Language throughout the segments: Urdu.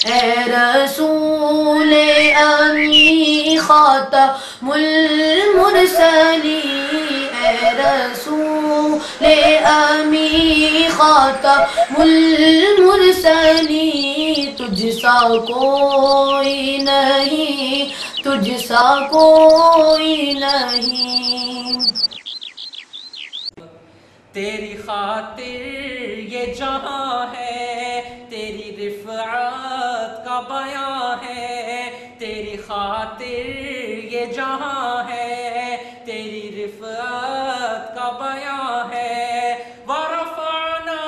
اے رسول امی خاتم المرسلین، اے رسول امی خاتم المرسلین، تجھ سا کوئی نہیں، تجھ سا کوئی نہیں۔ تیری خاطر یہ جہاں ہے، تیری رفعت کا بیاں ہے، تیری خاطر یہ جہاں ہے، تیری رفعت کا بیاں ہے۔ وَرَفَعْنَا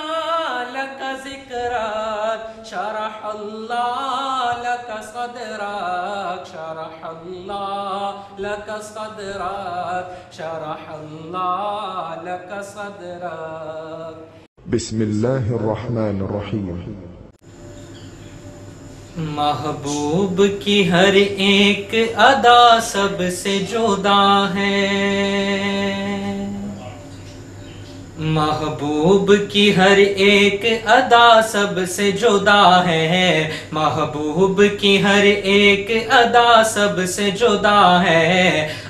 لَكَ ذِكْرَكَ شَرَحَ اللَّهُ لَكَ صَدْرَكَ، شَرَحَ اللَّهُ لَكَ صَدْرَكَ، شَرَحَ اللَّهُ لَكَ صَدْرَكَ۔ بسم اللہ الرحمن الرحیم۔ محبوب کی ہر ایک ادا سب سے جدا ہے، محبوب کی ہر ایک ادا سب سے جدا ہے، محبوب کی ہر ایک ادا سب سے جدا ہے۔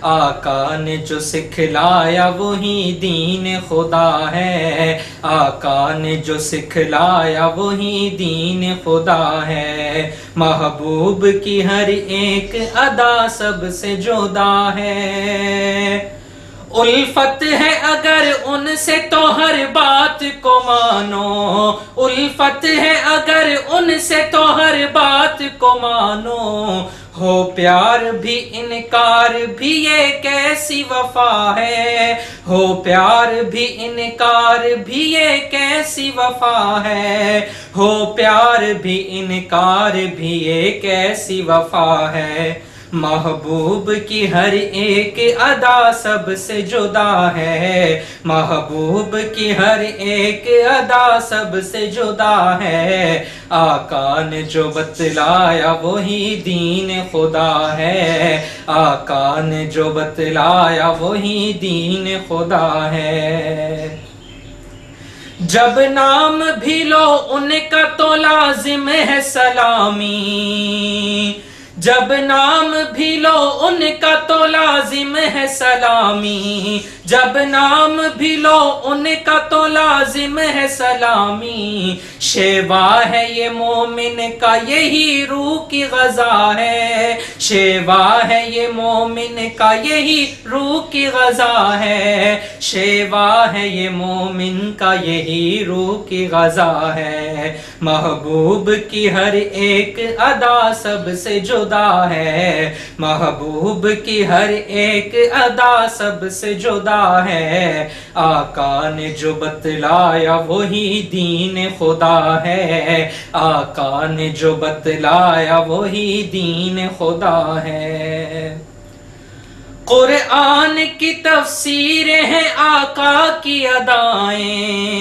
آقا نے جو سکھلایا وہی دین خدا ہے، آقا نے جو سکھلایا وہی دین خدا ہے۔ محبوب کی ہر ایک ادا سب سے جدا ہے، الفت ہے اگر ان سے تو ہر بات کو مانو، الفت ہے اگر ان سے تو ہر بات کو مانو، ہو پیار بھی انکار بھی یہ کیسی وفا ہے، ہو پیار بھی انکار بھی یہ کیسی وفا ہے، ہو پیار بھی انکار بھی یہ کیسی وفا ہے۔ محبوب کی ہر ایک ادا سب سے جدا ہے، محبوب کی ہر ایک ادا سب سے جدا ہے۔ آقا نے جو بتلایا وہی دین خدا ہے، آقا نے جو بتلایا وہی دین خدا ہے۔ جب نام بھی لو ان کا تو لازم ہے سلامی، جب نام بھی لو ان کا تو لازم ہے سلامی، جب نام بھی لو ان کا تو لازم ہے سلامی۔ شیوا ہے یہ مومن کا یہی روح کی غذا ہے، شیوا ہے یہ مومن کا یہی روح کی غذا ہے، شیوا ہے یہ مومن کا یہی روح کی غذا ہے۔ محبوب کی ہر ایک ادا سب سے جدا ہے، محبوب کی ہر ایک ادا سب سے جدا ہے۔ آقا نے جو بتلایا وہی دین خدا ہے، آقا نے جو بتلایا وہی دین خدا ہے۔ قرآن کی تفسیر ہے آقا کی ادائیں،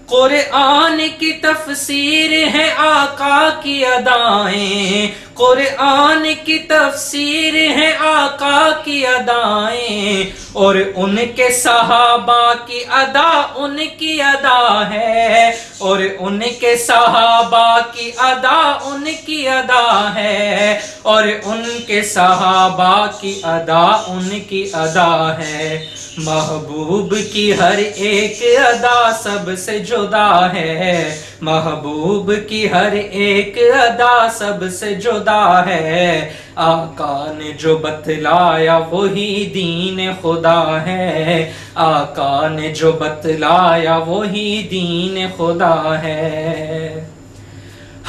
قرآن کی تفسیر ہے آقا کی ادائیں، قرآن کی تفسیر ہے آقا کی ادائیں، اور ان کے صحابہ کی ادا ان کی ادا ہے، اور ان کے صحابہ کی ادا ان کی ادا ہے، اور ان کے صحابہ کی ادا ان کی ادا ہے۔ محبوب کی ہر ایک ادا سب سے جدا ہے، محبوب کی ہر ایک ادا سب سے جدا ہے۔ آقا نے جو بتلایا وہی دین خدا ہے، آقا نے جو بتلایا وہی دین خدا ہے۔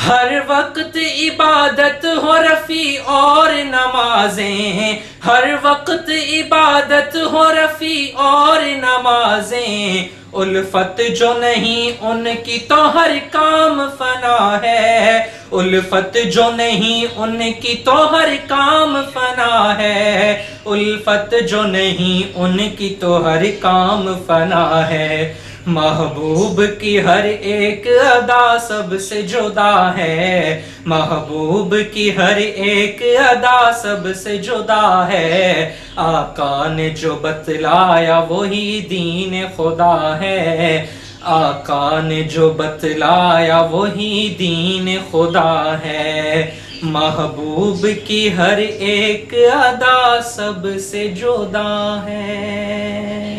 ہر وقت عبادت ہو رفیع اور نمازیں، ہر وقت عبادت ہو رفیع اور نمازیں، الفت جو نہیں ان کی تو ہر کام فنا ہے، الفت جو نہیں ان کی تو ہر کام فنا ہے، الفت جو نہیں ان کی تو ہر کام فنا ہے۔ محبوب کی ہر ایک ادا سب سے جدا ہے، محبوب کی ہر ایک ادا سب سے جدا ہے۔ آقا نے جو بتلایا وہی دین خدا ہے، آقا نے جو بتلایا وہی دین خدا ہے، محبوب کی ہر ایک ادا سب سے جدا ہے۔